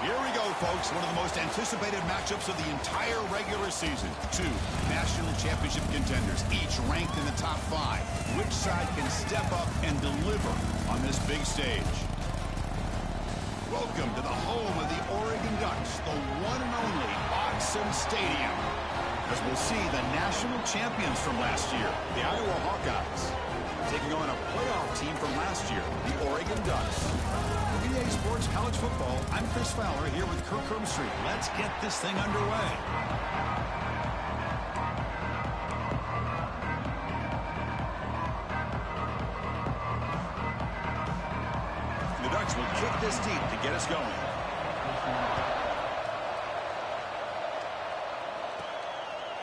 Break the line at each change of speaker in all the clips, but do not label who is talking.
Here we go, folks. One of the most anticipated matchups of the entire regular season. Two national championship contenders, each ranked in the top 5. Which side can step up and deliver on this big stage? Welcome to the home of the Oregon Ducks, the one and only Autzen Stadium. As we'll see the national champions from last year, the Iowa Hawkeyes, taking on a playoff team from last year, the Oregon Ducks. For EA Sports College Football, I'm Chris Fowler here with Kirk Herbstreit. Let's get this thing underway. The Ducks will kick this deep to get us going.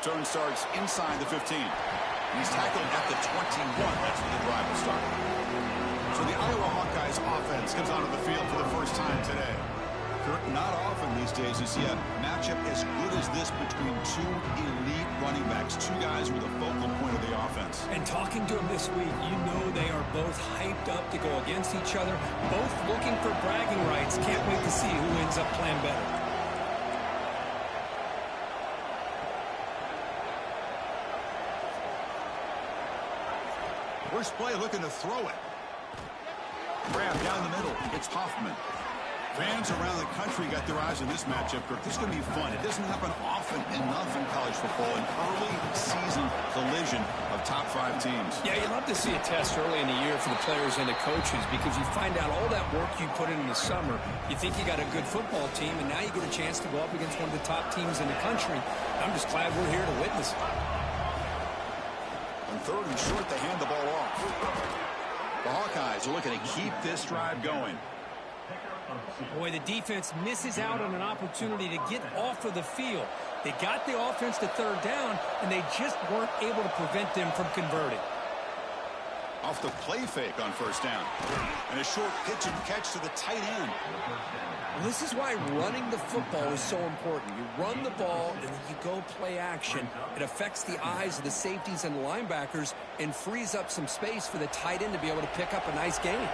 Turn starts inside the 15. He's tackled at the 21. That's where the drive will start. So the Iowa Hawkeyes offense comes onto the field for the first time today. Not often these days you see a matchup as good as this between two elite running backs, two guys who are the focal point of the offense.
And talking to them this week, you know they are both hyped up to go against each other, both looking for bragging rights. Can't wait to see who ends up playing better.
First play looking to throw it. Grab down the middle. It's Hoffman. Fans around the country got their eyes on this matchup, Kirk. This is going to be fun. It doesn't happen often enough in college football, an early season collision of top 5 teams.
Yeah, you love to see a test early in the year for the players and the coaches because you find out all that work you put in the summer. You think you got a good football team, and now you get a chance to go up against one of the top teams in the country. I'm just glad we're here to witness it.
On third and short, they hand the ball off. The Hawkeyes are looking to keep this drive going.
Boy, the defense misses out on an opportunity to get off of the field. They got the offense to third down, and they just weren't able to prevent them from converting.
Off the play fake on first down. And a short pitch and catch to the tight end.
Well, this is why running the football is so important. You run the ball, and then you go play action. It affects the eyes of the safeties and linebackers and frees up some space for the tight end to be able to pick up a nice gain.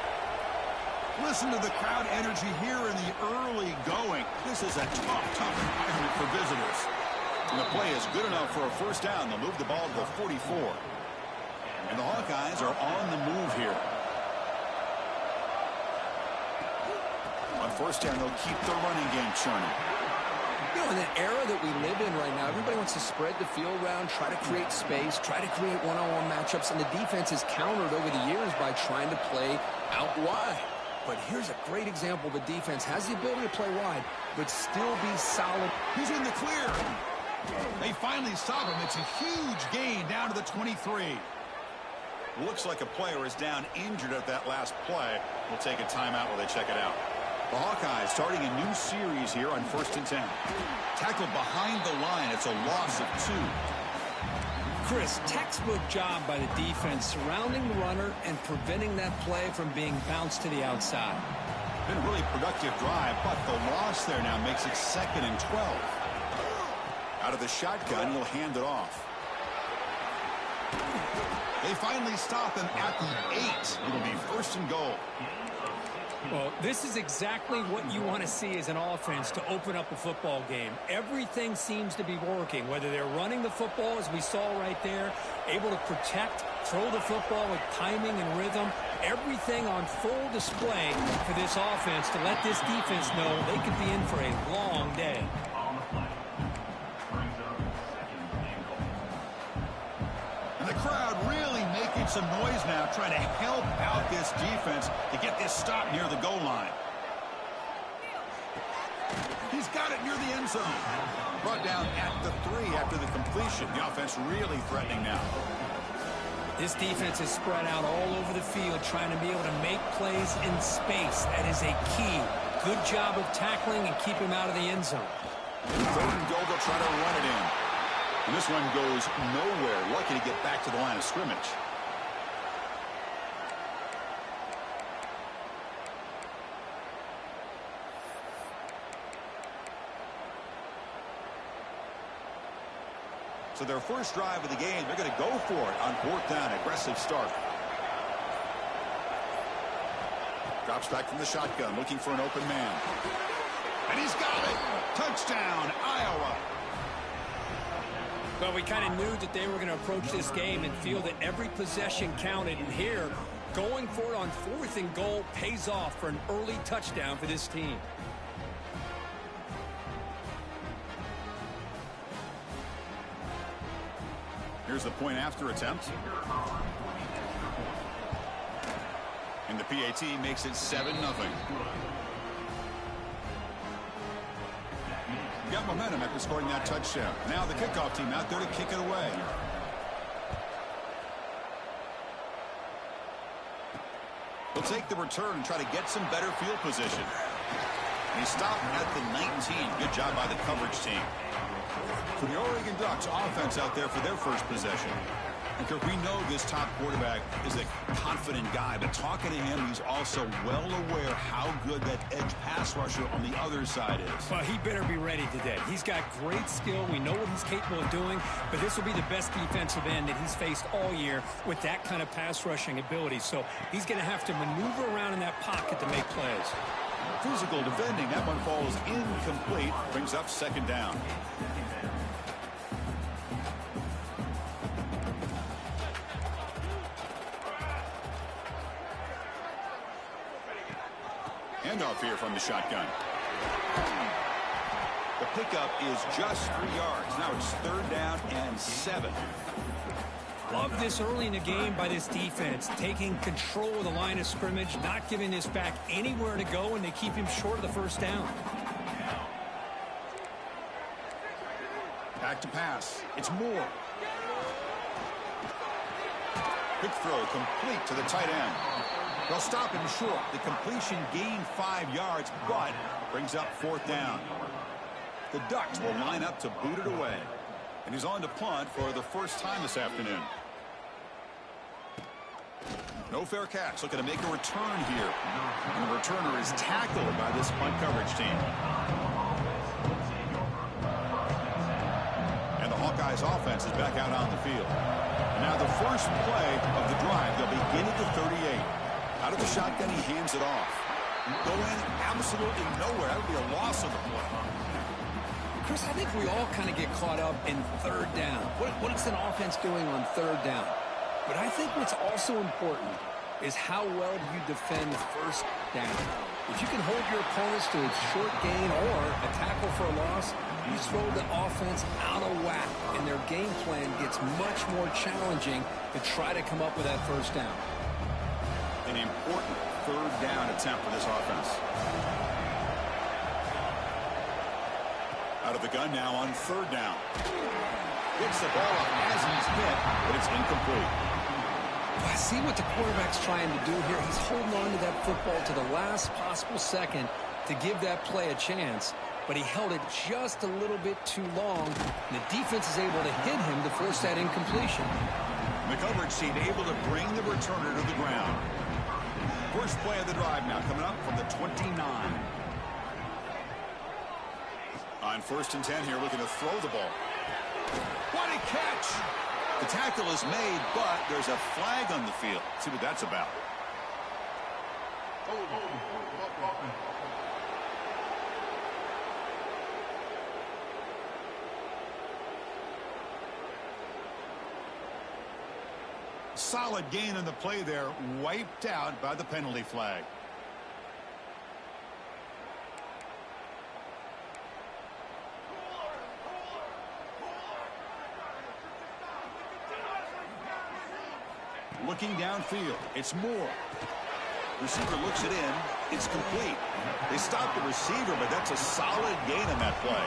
Listen to the crowd energy here in the early going. This is a tough environment for visitors. And the play is good enough for a first down. They'll move the ball to the 44. And the Hawkeyes are on the move here. On first down, they'll keep their running game churning.
You know, in the era that we live in right now, everybody wants to spread the field around, try to create space, try to create one-on-one matchups, and the defense is countered over the years by trying to play out wide. But here's a great example. The defense has the ability to play wide, but still be solid.
He's in the clear. They finally stop him. It's a huge gain down to the 23. Looks like a player is down injured at that last play. We'll take a timeout while they check it out. The Hawkeyes starting a new series here on 1st and 10. Tackled behind the line. It's a loss of 2.
Chris, textbook job by the defense surrounding the runner and preventing that play from being bounced to the outside.
Been a really productive drive, but the loss there now makes it 2nd and 12. Out of the shotgun, he'll hand it off. They finally stop him at the 8. It'll be 1st and goal.
Well, this is exactly what you want to see as an offense to open up a football game. Everything seems to be working, whether they're running the football, as we saw right there, able to protect, throw the football with timing and rhythm, everything on full display for this offense to let this defense know they could be in for a long day.
And the crowd really making some noise now, trying to help out this defense to get this stop near the goal line. He's got it near the end zone. Brought down at the 3 after the completion. The offense really threatening now.
This defense is spread out all over the field, trying to be able to make plays in space. That is a key. Good job of tackling and keep him out of the end zone.
3rd and goal, they'll try to run it in. And this one goes nowhere. Lucky to get back to the line of scrimmage. So their first drive of the game, they're going to go for it on 4th down. Aggressive start. Drops back from the shotgun, looking for an open man. And he's got it. Touchdown, Iowa.
Well, we kind of knew that they were going to approach this game and feel that every possession counted. And here, going for it on 4th and goal pays off for an early touchdown for this team.
Here's the point after attempt. And the PAT makes it 7-0. Got momentum after scoring that touchdown. Now the kickoff team out there to kick it away. He'll take the return and try to get some better field position. And he stopped at the 19. Good job by the coverage team. For the Oregon Ducks, offense out there for their first possession. And Kirk, we know this top quarterback is a confident guy, but talking to him, he's also well aware how good that edge pass rusher on the other side is.
Well, he better be ready today. He's got great skill. We know what he's capable of doing, but this will be the best defensive end that he's faced all year with that kind of pass rushing ability. So he's going to have to maneuver around in that pocket to make plays.
Physical defending. That one falls incomplete. Brings up 2nd down. Handoff here from the shotgun. The pickup is just 3 yards. Now it's 3rd down and 7.
Love this early in the game by this defense, taking control of the line of scrimmage, not giving this back anywhere to go, and they keep him short of the 1st down.
Back to pass. It's Moore. Quick throw complete to the tight end. They'll stop him short. The completion gained 5 yards, but brings up 4th down. The Ducks will line up to boot it away. And he's on to punt for the first time this afternoon. No fair catch. Looking to make a return here. And the returner is tackled by this punt coverage team. And the Hawkeyes offense is back out on the field. And now the first play of the drive. They'll begin at the 38. Out of the shotgun, he hands it off. Going absolutely nowhere. That would be a loss of the play.
Chris, I think we all kind of get caught up in 3rd down. What is an offense doing on 3rd down? But I think what's also important is how well do you defend 1st down. If you can hold your opponents to a short gain or a tackle for a loss, you throw the offense out of whack, and their game plan gets much more challenging to try to come up with that 1st down.
An important 3rd down attempt for this offense. Out of the gun now on 3rd down. Gets the ball up as he's hit, but it's incomplete.
I see what the quarterback's trying to do here. He's holding on to that football to the last possible second to give that play a chance, but he held it just a little bit too long, and the defense is able to hit him to force that incompletion.
The coverage team able to bring the returner to the ground. First play of the drive now coming up from the 29. On 1st and 10 here, looking to throw the ball. What a catch! The tackle is made, but there's a flag on the field. Let's see what that's about. Solid gain in the play there, wiped out by the penalty flag. Looking downfield, it's Moore. Receiver looks it in, it's complete. They stop the receiver, but that's a solid gain on that play.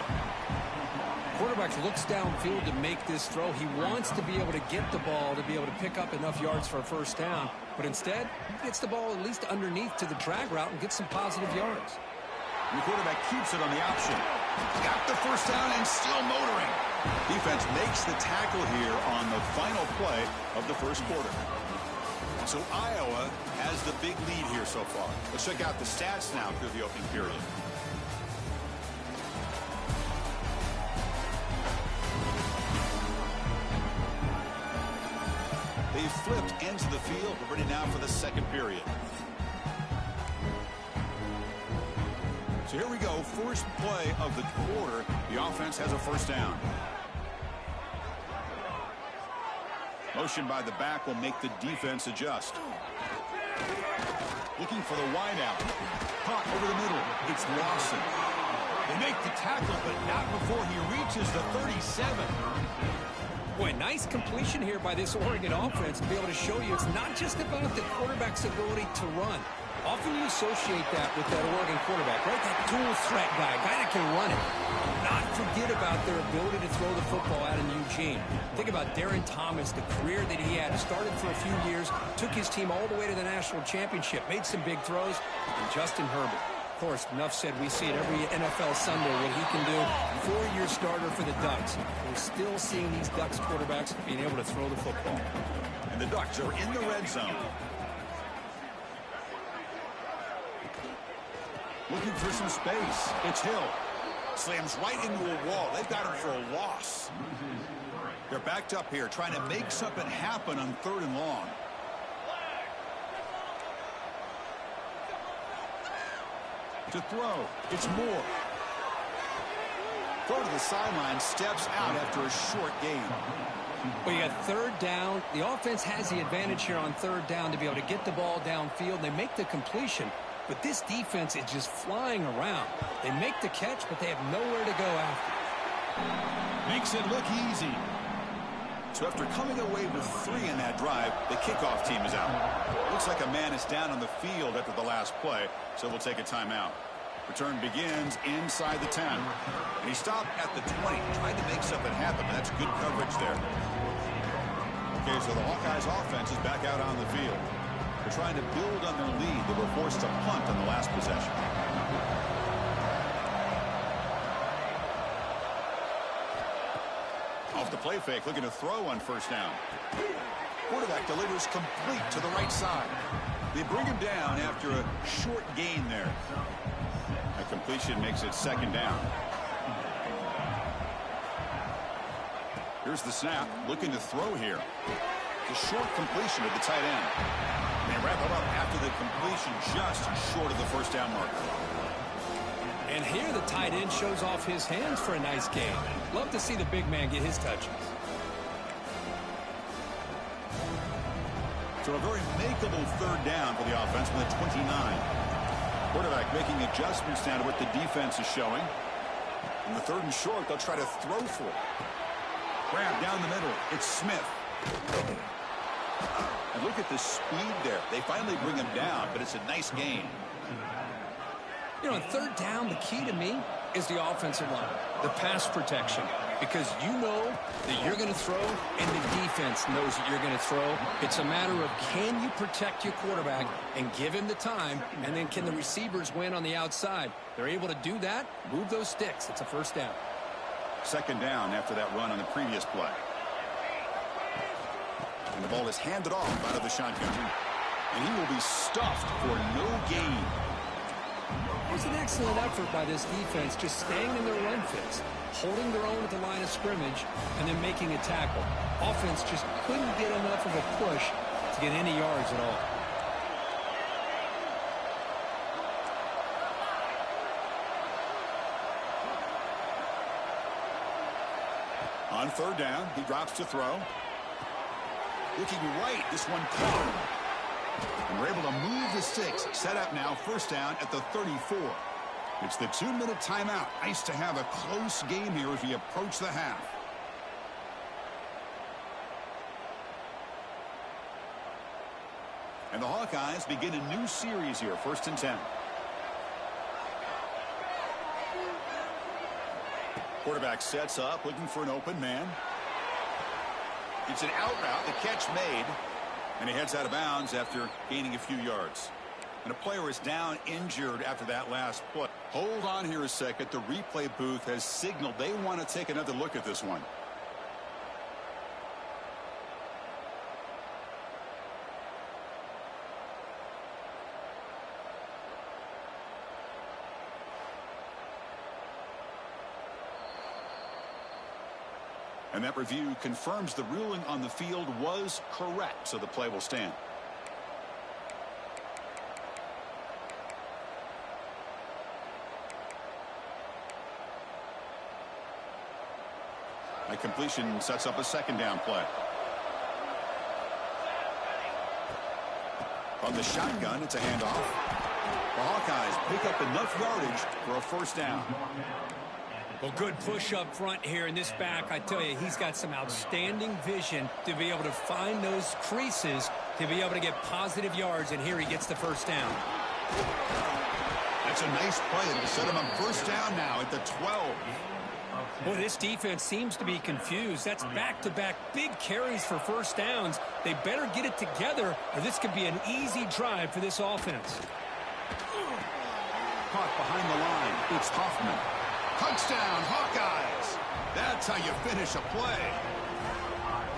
Quarterback looks downfield to make this throw. He wants to be able to get the ball to be able to pick up enough yards for a 1st down, but instead, he gets the ball at least underneath to the drag route and gets some positive yards.
And the quarterback keeps it on the option. Got the 1st down and still motoring. Defense makes the tackle here on the final play of the 1st quarter. So Iowa has the big lead here so far. Let's check out the stats now through the opening period. They've flipped ends of the field. We're ready now for the 2nd period. So here we go, first play of the quarter. The offense has a first down. Motion by the back will make the defense adjust. Looking for the wideout. Caught over the middle. It's Lawson. They make the tackle, but not before he reaches the 37.
Boy, nice completion here by this Oregon offense to be able to show you it's not just about the quarterback's ability to run. Often you associate that with that Oregon quarterback, right? That dual threat guy that can run it. Not forget about their ability to throw the football out in Eugene. Think about Darren Thomas, the career that he had. Started for a few years, took his team all the way to the national championship, made some big throws, and Justin Herbert. Of course, enough said, we see it every NFL Sunday what he can do. 4-year starter for the Ducks. We're still seeing these Ducks quarterbacks being able to throw the football.
And the Ducks are in the red zone. Looking for some space. It's Hill. Slams right into a wall. They've got him for a loss. They're backed up here, trying to make something happen on 3rd and long. To throw. It's Moore. Throw to the sideline, steps out after a short gain.
Well, you got 3rd down. The offense has the advantage here on 3rd down to be able to get the ball downfield. They make the completion, but this defense is just flying around. They make the catch, but they have nowhere to go after.
Makes it look easy. So after coming away with 3 in that drive, the kickoff team is out. Looks like a man is down on the field after the last play, so we'll take a timeout. Return begins inside the 10. And he stopped at the 20, tried to make something happen, but that's good coverage there. Okay, so the Hawkeyes offense is back out on the field. They're trying to build on their lead. They were forced to punt on the last possession. Off the play fake, looking to throw on 1st down. Quarterback delivers complete to the right side. They bring him down after a short gain there. A completion makes it 2nd down. Here's the snap, looking to throw here. The short completion of the tight end. And they wrap it up after the completion just short of the 1st down marker.
And here the tight end shows off his hands for a nice gain. Love to see the big man get his touches.
So a very makeable 3rd down for the offense with a 29. Quarterback making adjustments now to what the defense is showing. In the 3rd and short, they'll try to throw for it. Grab down the middle. It's Smith. And look at the speed there. They finally bring him down, but it's a nice gain.
You know, on 3rd down, the key to me is the offensive line, the pass protection, because you know that you're going to throw and the defense knows that you're going to throw. It's a matter of can you protect your quarterback and give him the time, and then can the receivers win on the outside? They're able to do that, move those sticks. It's a 1st down.
2nd down after that run on the previous play. And the ball is handed off out of the shotgun. And he will be stuffed for no gain.
It was an excellent effort by this defense, just staying in their run fits, holding their own at the line of scrimmage, and then making a tackle. Offense just couldn't get enough of a push to get any yards at all.
On 3rd down, he drops to throw. Looking right, this one caught. And we're able to move the sticks. Set up now, 1st down at the 34. It's the 2-minute timeout. Nice to have a close game here as we approach the half. And the Hawkeyes begin a new series here, 1st and 10. Quarterback sets up, looking for an open man. It's an out route, the catch made, and he heads out of bounds after gaining a few yards. And a player is down injured after that last play. Hold on here a second. The replay booth has signaled they want to take another look at this one. And that review confirms the ruling on the field was correct, so the play will stand. A completion sets up a second down play. From the shotgun, it's a handoff. The Hawkeyes pick up enough yardage for a first down.
Well, good push up front here in this back. I tell you, he's got some outstanding vision to be able to find those creases to be able to get positive yards, and here he gets the first down.
That's a nice play. It'll set him on first down now at the 12.
Boy, this defense seems to be confused. That's back-to-back big carries for first downs. They better get it together, or this could be an easy drive for this offense.
Caught behind the line. It's Hoffman. Touchdown, Hawkeyes. That's how you finish a play.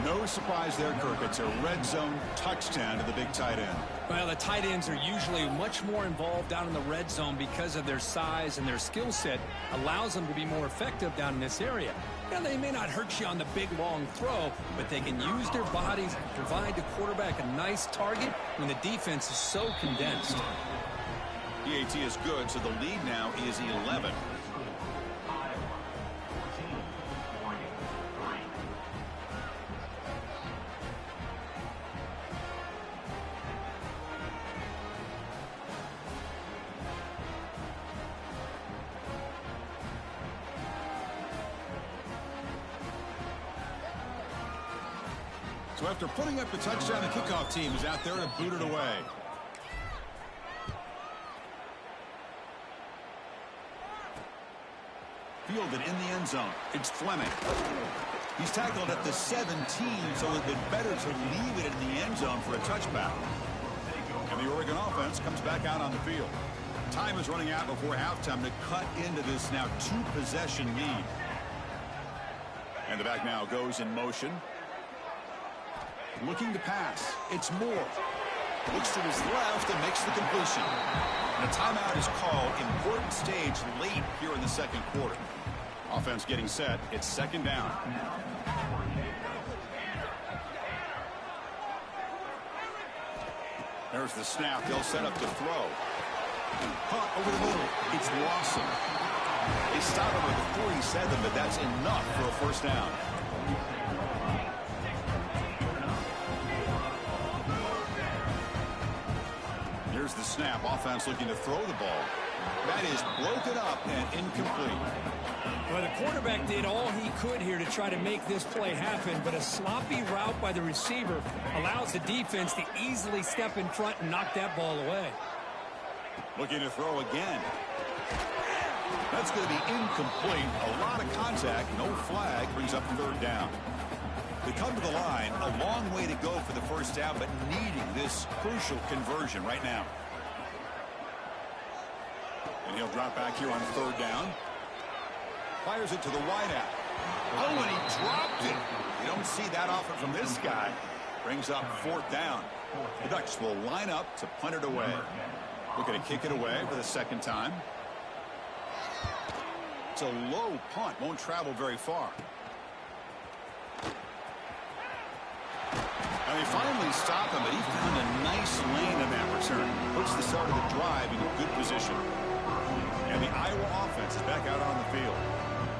No surprise there, Kirk. It's a red zone touchdown to the big tight end.
Well, the tight ends are usually much more involved down in the red zone because of their size, and their skill set allows them to be more effective down in this area. Now, they may not hurt you on the big, long throw, but they can use their bodies and provide the quarterback a nice target when the defense is so condensed.
PAT is good, so the lead now is 11. So after putting up the touchdown, the kickoff team is out there to boot it away. Fielded in the end zone. It's Fleming. He's tackled at the 17, so it's been better to leave it in the end zone for a touchback. And the Oregon offense comes back out on the field. Time is running out before halftime to cut into this now two-possession lead. And the back now goes in motion. Looking to pass. It's Moore. Looks to his left and makes the completion. And a timeout is called. Important stage late here in the second quarter. Offense getting set. It's second down. There's the snap. They'll set up to throw. Caught over the middle. It's Lawson. They stop him with the 47, but that's enough for a first down. Here's the snap. Offense looking to throw the ball. That is broken up and incomplete.
Well, the quarterback did all he could here to try to make this play happen, but a sloppy route by the receiver allows the defense to easily step in front and knock that ball away.
Looking to throw again. That's going to be incomplete. A lot of contact. No flag. Brings up third down. They come to the line. A long way to go for the first down, but needing this crucial conversion right now. And he'll drop back here on third down. Fires it to the wideout. Oh, and he dropped it. You don't see that often from this guy. Brings up fourth down. The Ducks will line up to punt it away. Looking to kick it away for the second time. It's a low punt. Won't travel very far. And they finally stop him, but he found a nice lane in that return. Puts the start of the drive in a good position. And the Iowa offense is back out on the field.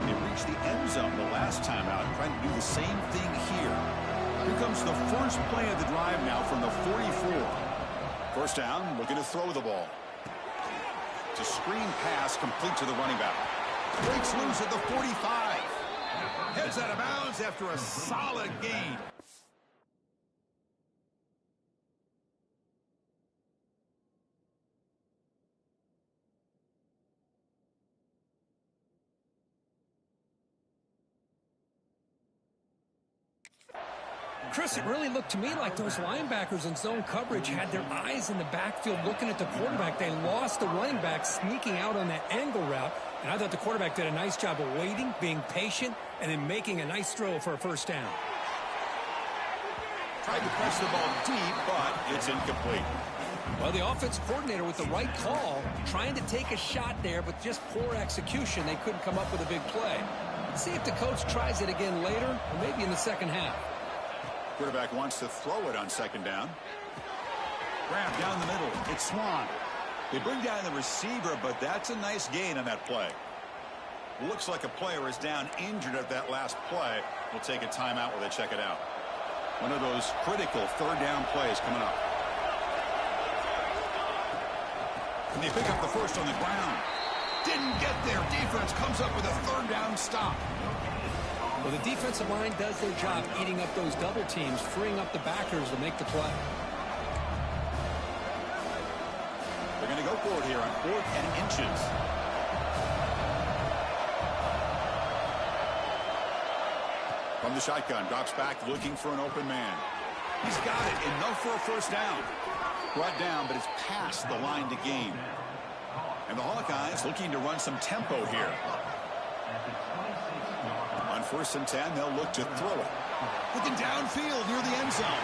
They reached the end zone the last time out, trying to do the same thing here. Here comes the first play of the drive now from the 44. First down, looking to throw the ball. It's a screen pass complete to the running back. Breaks loose at the 45. Heads out of bounds after a solid gain.
Chris, it really looked to me like those linebackers in zone coverage had their eyes in the backfield looking at the quarterback. They lost the running back sneaking out on that angle route, and I thought the quarterback did a nice job of waiting, being patient, and then making a nice throw for a first down.
Tried to press the ball deep, but it's incomplete.
Well, the offense coordinator with the right call, trying to take a shot there, but just poor execution. They couldn't come up with a big play. Let's see if the coach tries it again later, or maybe in the second half.
Quarterback wants to throw it on second down. Grab down the middle. It's Swan. They bring down the receiver, but that's a nice gain on that play. Looks like a player is down injured at that last play. We'll take a timeout while they check it out. One of those critical third down plays coming up. And they pick up the first on the ground. Didn't get there. Defense comes up with a third down stop.
Well, the defensive line does their job eating up those double teams, freeing up the backers to make the play.
They're going to go for it here on 4th and inches. From the shotgun, drops back looking for an open man. He's got it. Enough for a first down. Brought down, but it's past the line to gain. And the Hawkeyes looking to run some tempo here. On 1st and 10, they'll look to throw it. Looking downfield near the end zone.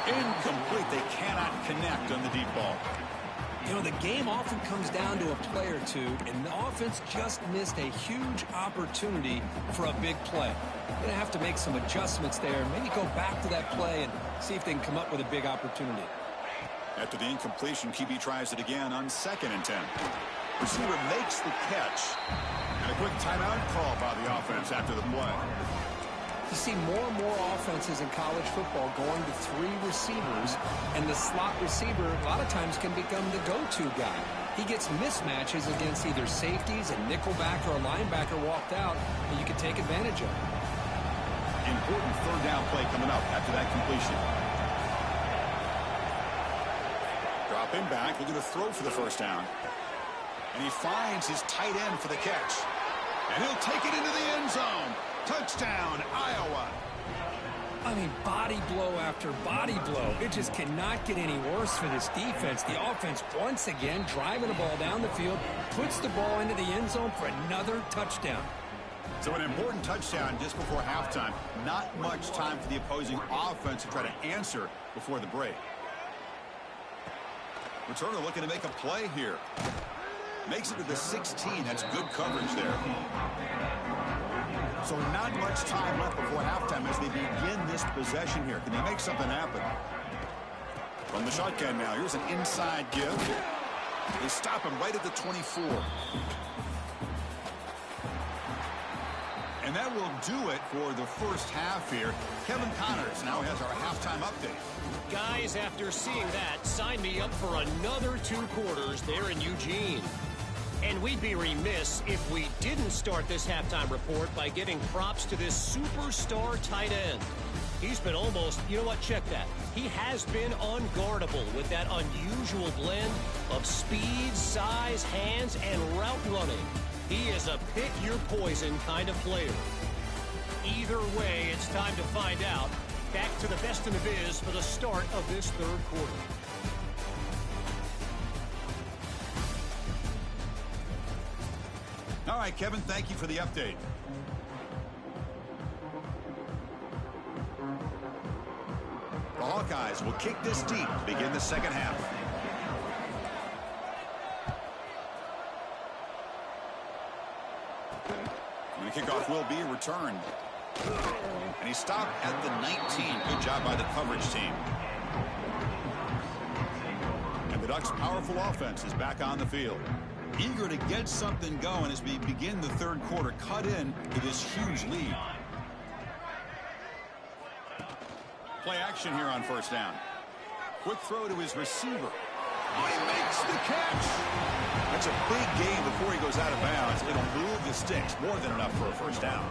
Incomplete. They cannot connect on the deep ball.
You know, the game often comes down to a play or two, and the offense just missed a huge opportunity for a big play. They're going to have to make some adjustments there, maybe go back to that play and see if they can come up with a big opportunity.
After the incompletion, QB tries it again on 2nd and 10. Receiver makes the catch. And a quick timeout call by the offense after the play.
You see more and more offenses in college football going to 3 receivers, and the slot receiver a lot of times can become the go-to guy. He gets mismatches against either safeties, a nickelback, or a linebacker walked out, and you can take advantage of it.
Important third down play coming up after that completion. Drop him back, looking to throw for the first down. And he finds his tight end for the catch. And he'll take it into the end zone. Touchdown, Iowa.
I mean, body blow after body blow. It just cannot get any worse for this defense. The offense, once again, driving the ball down the field, puts the ball into the end zone for another touchdown.
So an important touchdown just before halftime. Not much time for the opposing offense to try to answer before the break. Returner looking to make a play here. Makes it to the 16. That's good coverage there. So not much time left before halftime as they begin this possession here. Can they make something happen? From the shotgun now. Here's an inside give. They stop him right at the 24. And that will do it for the first half here. Kevin Connors now has our halftime update.
Guys, after seeing that, sign me up for another 2 quarters there in Eugene. And we'd be remiss if we didn't start this halftime report by giving props to this superstar tight end. He's been almost, you know what, check that. He has been unguardable with that unusual blend of speed, size, hands, and route running. He is a pick-your-poison kind of player. Either way, it's time to find out. Back to the best in the biz for the start of this 3rd quarter.
All right, Kevin, thank you for the update. The Hawkeyes will kick this deep to begin the second half. And the kickoff will be returned. And he stopped at the 19. Good job by the coverage team. And the Ducks' powerful offense is back on the field. Eager to get something going as we begin the 3rd quarter. Cut in to this huge lead. Play action here on 1st down. Quick throw to his receiver. Oh, he makes the catch. That's a big gain before he goes out of bounds. It'll move the sticks. More than enough for a first down.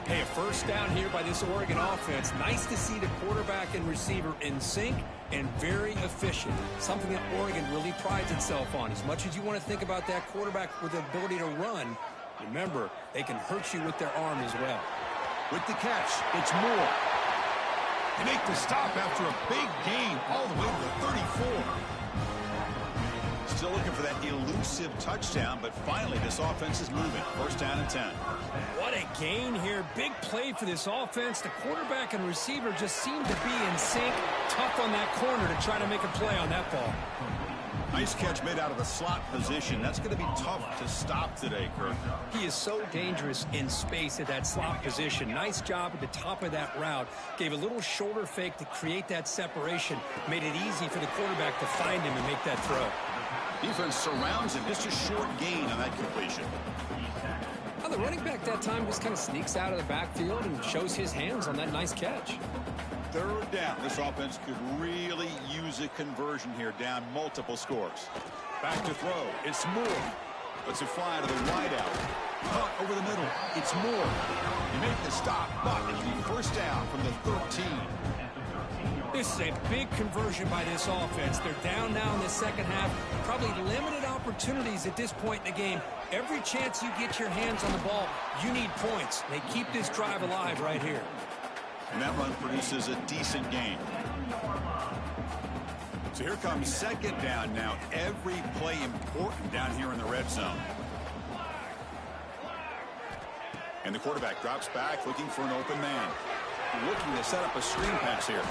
Hey, a first down here by this Oregon offense. Nice to see the quarterback and receiver in sync and very efficient. Something that Oregon really prides itself on. As much as you want to think about that quarterback with the ability to run, remember, they can hurt you with their arm as well.
With the catch, it's Moore. They make the stop after a big gain all the way to the 34. Still looking for that elusive touchdown, but finally this offense is moving. 1st down and 10.
What a gain here. Big play for this offense. The quarterback and receiver just seem to be in sync. Tough on that corner to try to make a play on that ball.
Nice catch made out of the slot position. That's going to be tough to stop today, Kirk.
He is so dangerous in space at that slot position. Nice job at the top of that route. Gave a little shoulder fake to create that separation. Made it easy for the quarterback to find him and make that throw.
Defense surrounds him. Just a short gain on that completion.
I The running back that time just kind of sneaks out of the backfield and shows his hands on that nice catch.
Third down. This offense could really use a conversion here, down multiple scores. Back to throw. It's Moore. Lets it fly to the wideout. Caught over the middle. It's Moore. He made the stop, but it'll be first down from the 13.
This is a big conversion by this offense. They're down now in the second half. Probably limited opportunities at this point in the game. Every chance you get your hands on the ball, you need points. They keep this drive alive right here.
And that run produces a decent gain. So here comes second down now. Every play important down here in the red zone. And the quarterback drops back looking for an open man. Looking to set up a screen pass here.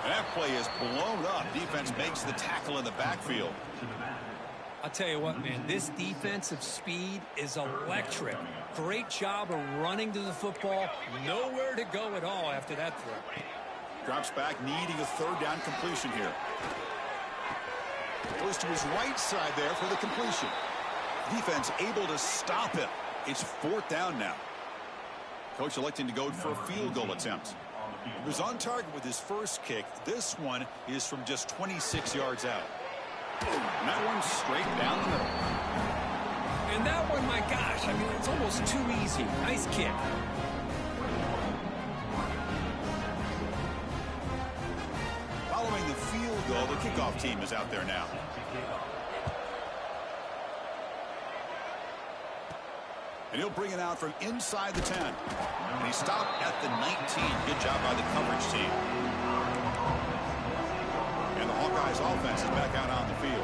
And that play is blown up. Defense makes the tackle in the backfield.
I'll tell you what, man, this defensive speed is electric. Great job of running to the football. Nowhere to go at all after that throw.
Drops back, needing a third down completion here. Goes to his right side there for the completion. Defense able to stop it. It's fourth down now. Coach electing to go for a field goal attempt. He was on target with his first kick. This one is from just 26 yards out. And that one straight down the middle.
And that one, my gosh, I mean, it's almost too easy. Nice kick.
Following the field goal, the kickoff team is out there now. And he'll bring it out from inside the 10. And he stopped at the 19. Good job by the coverage team. And the Hawkeyes offense is back out on the field.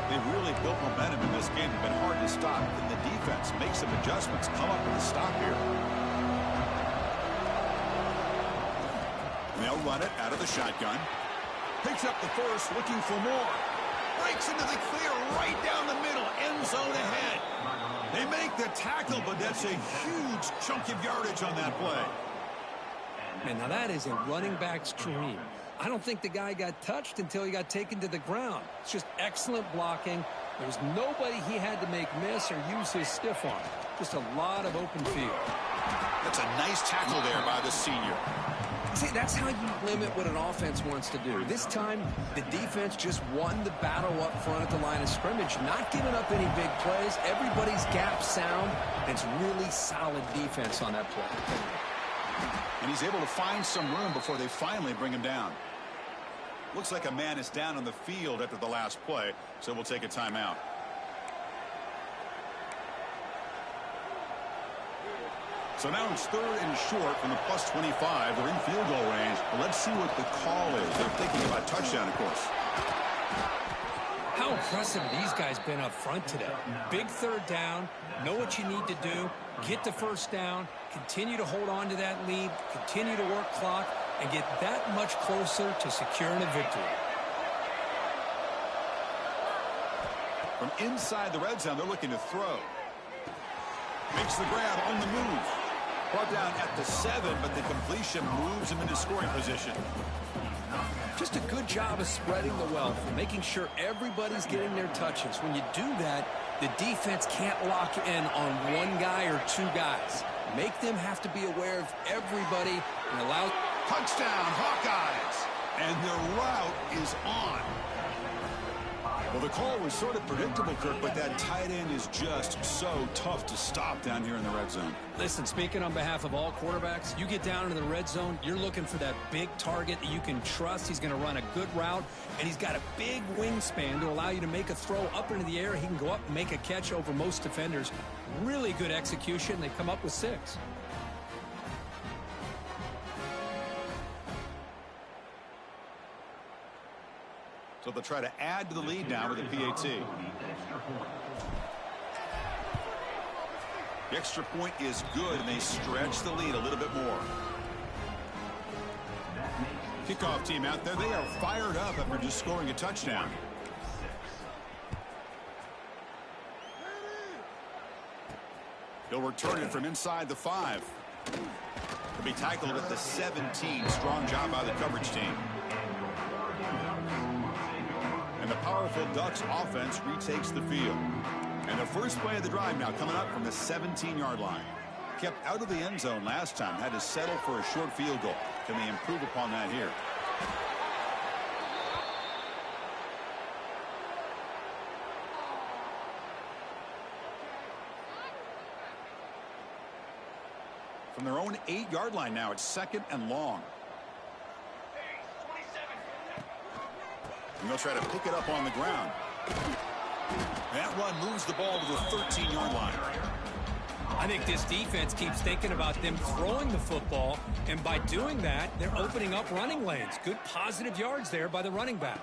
They've really built momentum in this game. It's been hard to stop. And the defense makes some adjustments. Come up with a stop here. And they'll run it out of the shotgun. Picks up the first, looking for more. Breaks into the clear right down the middle. End zone ahead. They make the tackle, but that's a huge chunk of yardage on that play.
And now that is a running back's dream. I don't think the guy got touched until he got taken to the ground. It's just excellent blocking. There's nobody he had to make miss or use his stiff arm. Just a lot of open field.
That's a nice tackle there by the senior.
See, that's how you limit what an offense wants to do. This time, the defense just won the battle up front at the line of scrimmage, not giving up any big plays. Everybody's gap sound. It's really solid defense on that play.
And he's able to find some room before they finally bring him down. Looks like a man is down on the field after the last play, so we'll take a timeout. So now it's third and short from the plus 25. They're in field goal range. But let's see what the call is. They're thinking about touchdown, of course.
How impressive these guys been up front today. Big third down. Know what you need to do. Get the first down. Continue to hold on to that lead. Continue to work clock. And get that much closer to securing a victory.
From inside the red zone, they're looking to throw. Makes the grab on the move. Brought down at the 7, but the completion moves him into scoring position.
Just a good job of spreading the wealth and making sure everybody's getting their touches. When you do that, the defense can't lock in on one guy or two guys. Make them have to be aware of everybody and allow...
Touchdown, Hawkeyes! And their route is on. Well, the call was sort of predictable, Kirk, but that tight end is just so tough to stop down here in the red zone.
Listen, speaking on behalf of all quarterbacks, you get down into the red zone, you're looking for that big target that you can trust. He's going to run a good route, and he's got a big wingspan to allow you to make a throw up into the air. He can go up and make a catch over most defenders. Really good execution. They come up with 6.
So they'll try to add to the lead now with a PAT. The extra point is good, and they stretch the lead a little bit more. Kickoff team out there. They are fired up after just scoring a touchdown. He'll return it from inside the 5. He'll be tackled at the 17. Strong job by the coverage team. And the powerful Ducks offense retakes the field. And the first play of the drive now coming up from the 17-yard line. Kept out of the end zone last time. Had to settle for a short field goal. Can they improve upon that here? From their own 8-yard line now, it's 2nd and long. And they'll try to pick it up on the ground. That run moves the ball to the 13-yard line.
I think this defense keeps thinking about them throwing the football, and by doing that, they're opening up running lanes. Good positive yards there by the running back.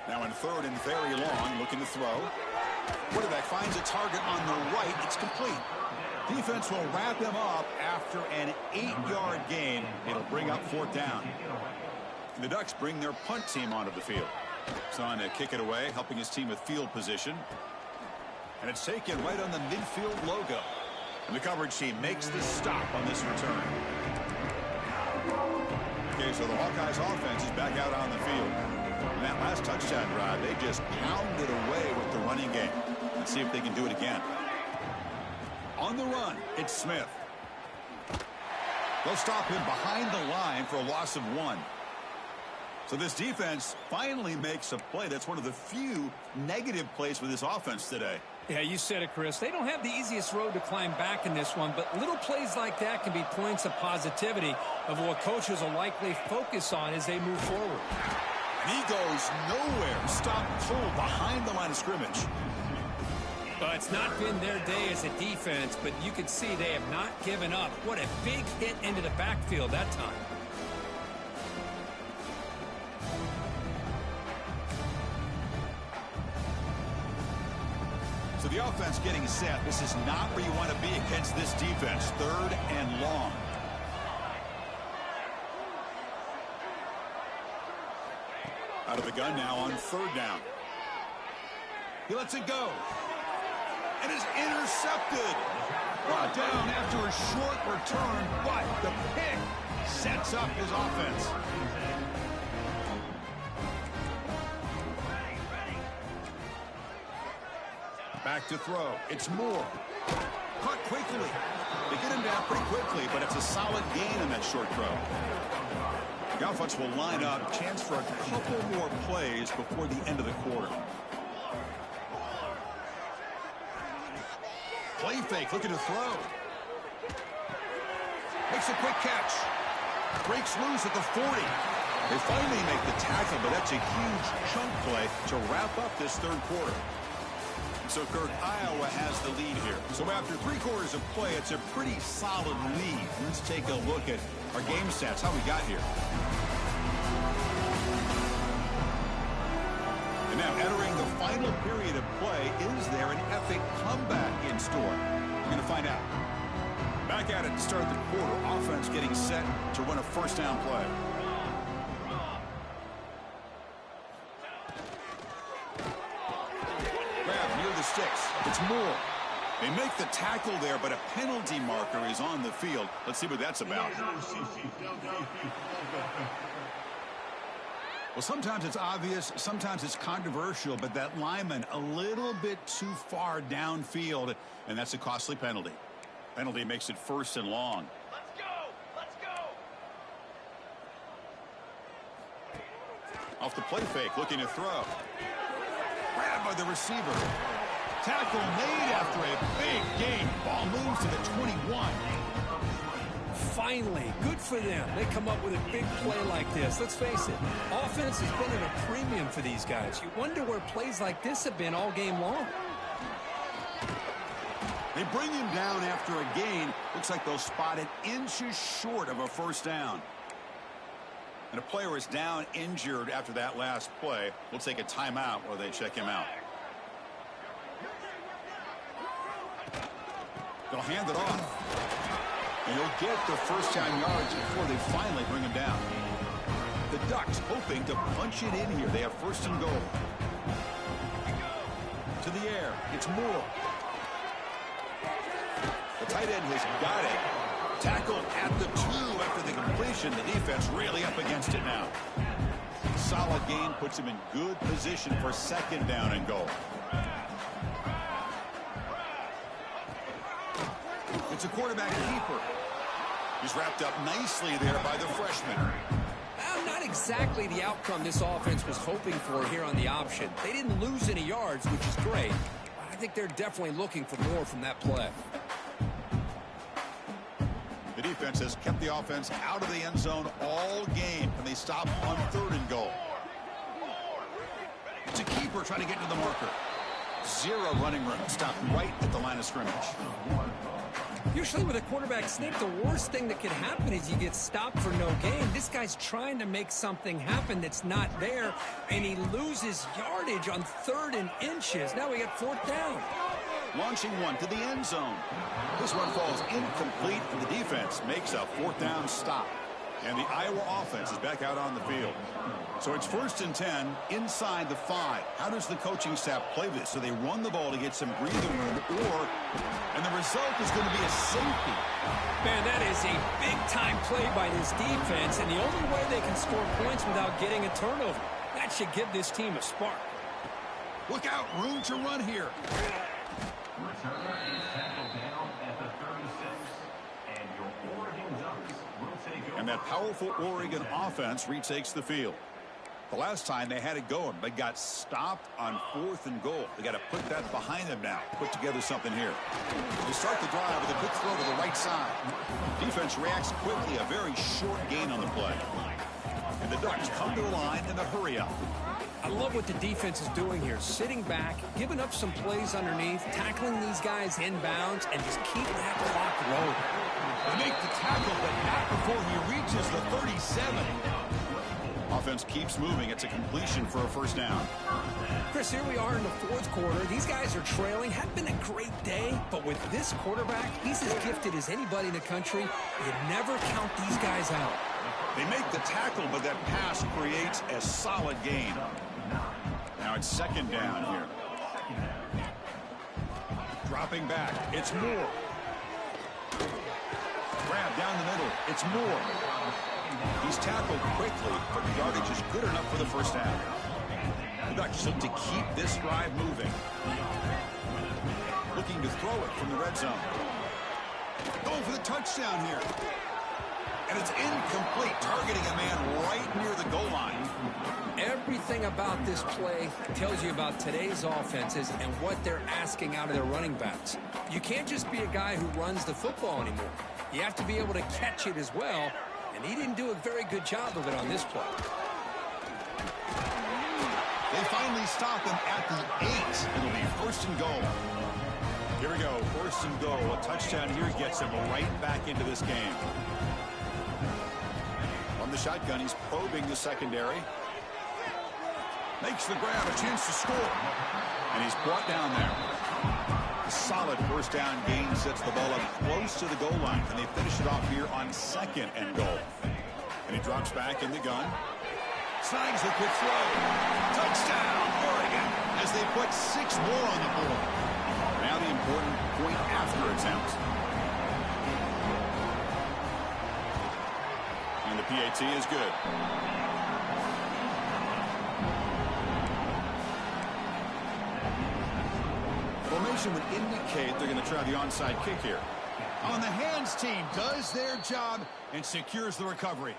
Now in 3rd and very long, looking to throw. Quarterback finds a target on the right. It's complete. Defense will wrap him up after an 8-yard gain. It'll bring up 4th down. The Ducks bring their punt team onto the field. Son to kick it away, helping his team with field position. And it's taken right on the midfield logo. And the coverage team makes the stop on this return. Okay, so the Hawkeyes offense is back out on the field. And that last touchdown drive, they just pounded away with the running game. Let's see if they can do it again. On the run, it's Smith. They'll stop him behind the line for a loss of 1. So this defense finally makes a play. That's one of the few negative plays for this offense today.
Yeah, you said it, Chris. They don't have the easiest road to climb back in this one, but little plays like that can be points of positivity of what coaches will likely focus on as they move forward.
And he goes nowhere. Stop cold behind the line of scrimmage.
It's not been their day as a defense, but you can see they have not given up. What a big hit into the backfield that time.
So the offense getting set. This is not where you want to be against this defense. 3rd and long. Out of the gun now on 3rd down. He lets it go. And is intercepted. Brought down after a short return, but the pick sets up his offense. Back to throw. It's Moore. Caught quickly. They get him down pretty quickly, but it's a solid gain on that short throw. The offense will line up. Chance for a couple more plays before the end of the quarter. Play fake, looking to throw. Makes a quick catch. Breaks loose at the 40. They finally make the tackle, but that's a huge chunk play to wrap up this 3rd quarter. So, Kirk, Iowa has the lead here. So after 3 quarters of play, it's a pretty solid lead. Let's take a look at our game stats, how we got here. And now entering the final period of play, is there an epic comeback in store? We're going to find out. Back at it to start the quarter. Offense getting set to run a 1st down play. Sticks. It's Moore. They make the tackle there, but a penalty marker is on the field. Let's see what that's about. Well, sometimes it's obvious, sometimes it's controversial, but that lineman a little bit too far downfield, and that's a costly penalty. Penalty makes it 1st and long.
Let's go! Let's go!
Off the play fake, looking to throw. Grabbed by the receiver. Tackle made after a big gain. Ball moves to the 21.
Finally, good for them. They come up with a big play like this. Let's face it, offense has been at a premium for these guys. You wonder where plays like this have been all game long.
They bring him down after a gain. Looks like they'll spot it inches short of a 1st down. And a player is down injured after that last play. We'll take a timeout while they check him out. They'll hand it off. And he'll get the 1st down yards before they finally bring him down. The Ducks hoping to punch it in here. They have 1st and goal. To the air. It's Moore. The tight end has got it. Tackled at the 2 after the completion. The defense really up against it now. Solid gain puts him in good position for 2nd down and goal. It's a quarterback keeper. He's wrapped up nicely there by the freshman.
Not exactly the outcome this offense was hoping for here on the option. They didn't lose any yards, which is great. But I think they're definitely looking for more from that play.
The defense has kept the offense out of the end zone all game, and they stop on 3rd and goal. It's a keeper trying to get to the marker. 0 running room. Stopped right at the line of scrimmage.
Usually with a quarterback sneak, the worst thing that can happen is you get stopped for no gain. This guy's trying to make something happen that's not there, and he loses yardage on 3rd and inches. Now we got 4th down.
Launching one to the end zone. This one falls incomplete, and the defense makes a 4th down stop. And the Iowa offense is back out on the field. So it's 1st and 10 inside the 5. How does the coaching staff play this? So they run the ball to get some breathing room, and the result is going to be a safety.
Man, that is a big-time play by this defense, and the only way they can score points without getting a turnover. That should give this team a spark.
Look out, room to run here.
Returner is tackled down at the 36, and your Oregon Ducks will take over.
And that powerful Oregon offense retakes the field. The last time they had it going, but got stopped on 4th and goal. They got to put that behind them now. Put together something here. They start the drive with a quick throw to the right side. Defense reacts quickly, a very short gain on the play. And the Ducks come to the line in a hurry up.
I love what the defense is doing here. Sitting back, giving up some plays underneath, tackling these guys inbounds, and just keep that clock rolling.
They make the tackle, but not before he reaches the 37. Offense keeps moving. It's a completion for a 1st down.
Chris, here we are in the 4th quarter. These guys are trailing. Hadn't been a great day, but with this quarterback, he's as gifted as anybody in the country. You never count these guys out.
They make the tackle, but that pass creates a solid gain. Now it's 2nd down here. Dropping back. It's Moore. Grab down the middle. It's Moore. He's tackled quickly, but the yardage is good enough for the 1st down. The Ducks look to keep this drive moving. Looking to throw it from the red zone. Going for the touchdown here. And it's incomplete, targeting a man right near the goal line.
Everything about this play tells you about today's offenses and what they're asking out of their running backs. You can't just be a guy who runs the football anymore. You have to be able to catch it as well, and he didn't do a very good job of it on this play.
They finally stop him at the 8. It'll be 1st and goal. Here we go, 1st and goal. A touchdown here gets him right back into this game. On the shotgun, he's probing the secondary. Makes the grab, a chance to score. And he's brought down there. A solid 1st down gain sets the ball up close to the goal line. And they finish it off here on 2nd and goal. And he drops back in the gun. Snags the quick throw. Touchdown, Oregon, as they put 6 more on the board. Now the important point after attempt. And the PAT is good. Formation would indicate they're going to try the onside kick here. On the hands team does their job and secures the recovery.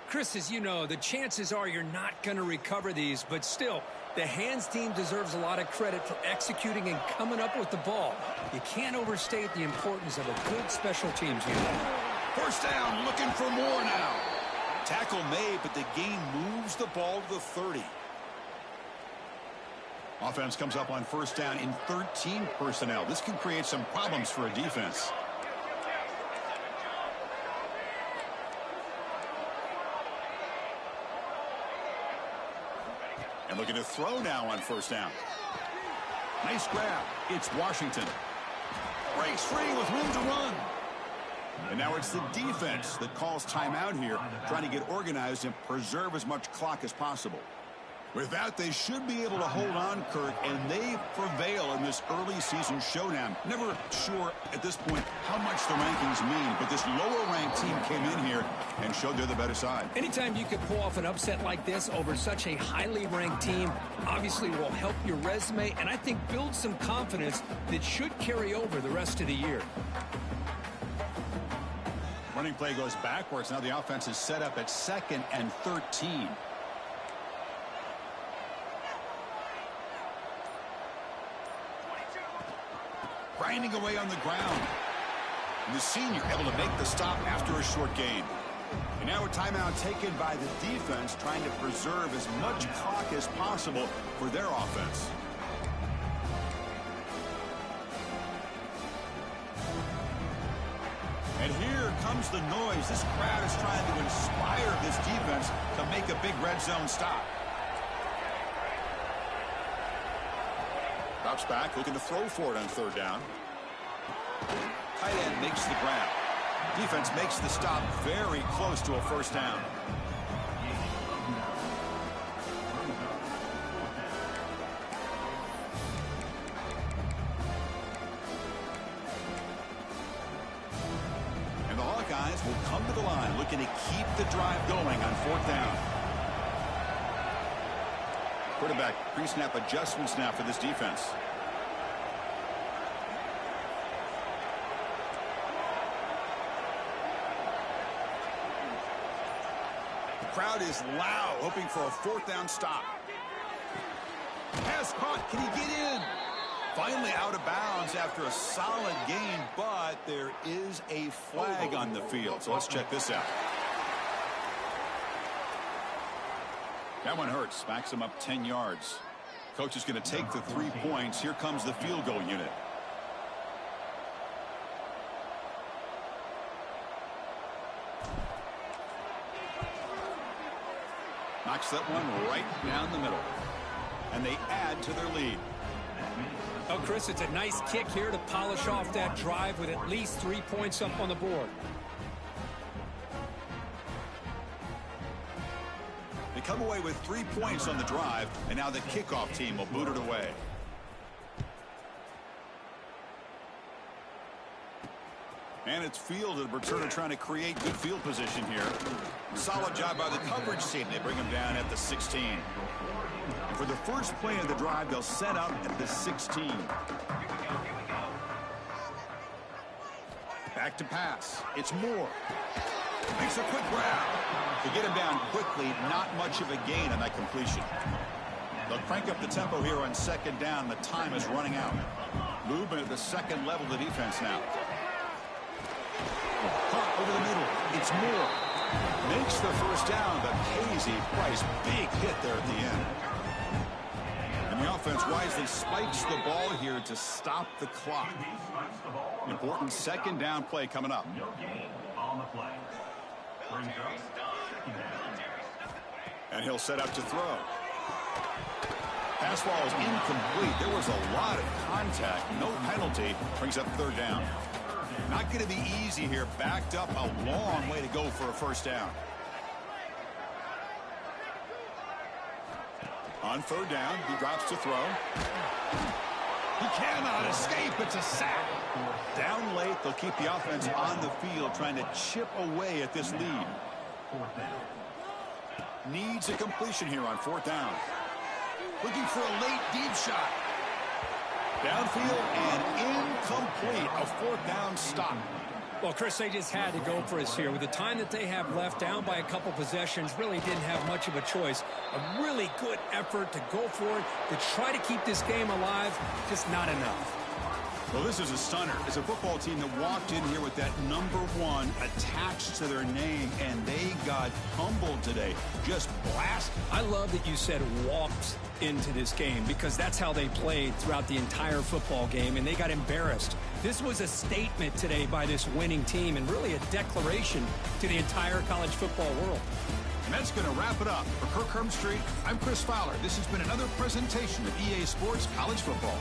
Chris, as you know, the chances are you're not going to recover these, but still, the hands team deserves a lot of credit for executing and coming up with the ball. You can't overstate the importance of a good special teams unit.
1st down, looking for more now. Tackle made, but the gain moves the ball to the 30. Offense comes up on 1st down in 13 personnel. This can create some problems for a defense. And looking to throw now on 1st down. Nice grab. It's Washington. Breaks free with room to run. And now it's the defense that calls timeout here, trying to get organized and preserve as much clock as possible. With that, they should be able to hold on, Kirk, and they prevail in this early season showdown. Never sure at this point how much the rankings mean, but this lower-ranked team came in here and showed they're the better side.
Anytime you can pull off an upset like this over such a highly ranked team, obviously will help your resume, and I think build some confidence that should carry over the rest of the year.
Running play goes backwards. Now the offense is set up at 2nd and 13. Grinding away on the ground. And the senior able to make the stop after a short gain. And now a timeout taken by the defense, trying to preserve as much clock as possible for their offense. And here comes the noise. This crowd is trying to inspire this defense to make a big red zone stop. Drops back, looking to throw for it on 3rd down. Tight end makes the grab. Defense makes the stop very close to a 1st down. And the Hawkeyes will come to the line looking to keep the drive going on 4th down. Quarterback pre-snap adjustments now for this defense. The crowd is loud, hoping for a 4th down stop. Pass caught. Can he get in? Finally out of bounds after a solid gain, but there is a flag on the field. So let's check this out. That one hurts. Backs him up 10 yards. Coach is going to take the 3 points. Here comes the field goal unit. Knocks that one right down the middle. And they add to their lead.
Oh, Chris, it's a nice kick here to polish off that drive with at least 3 points up on the board.
They come away with 3 points on the drive, and now the kickoff team will boot it away. And it's fielded. Returner trying to create good field position here. Solid job by the coverage team. They bring him down at the 16. And for the first play of the drive, they'll set up at the 16. Back to pass. It's Moore. Makes a quick grab. To get him down quickly, not much of a gain on that completion. They'll crank up the tempo here on 2nd down. The time is running out. Movement at the 2nd level of the defense now. Caught over the middle. It's Moore. Makes the 1st down, but Casey Price, big hit there at the end. And the offense wisely spikes the ball here to stop the clock. Important 2nd down play coming up.
No gain on the play.
And he'll set up to throw. Pass ball is incomplete. There was a lot of contact. No penalty. Brings up 3rd down. Not going to be easy here. Backed up a long way to go for a 1st down. On 3rd down, he drops to throw. He cannot escape. It's a sack. Down late, they'll keep the offense on the field, trying to chip away at this lead. Needs a completion here on 4th down. Looking for a late deep shot. Downfield and incomplete. A 4th down stop.
Well, Chris, they just had to go for us here. With the time that they have left, down by a couple possessions, really didn't have much of a choice. A really good effort to go for it, to try to keep this game alive, just not enough.
Well, this is a stunner. It's a football team that walked in here with that number 1 attached to their name, and they got humbled today. Just blast.
I love that you said walked into this game, because that's how they played throughout the entire football game, and they got embarrassed. This was a statement today by this winning team, and really a declaration to the entire college football world.
And that's going to wrap it up. For Kirk Herbstreit, I'm Chris Fowler. This has been another presentation of EA Sports College Football.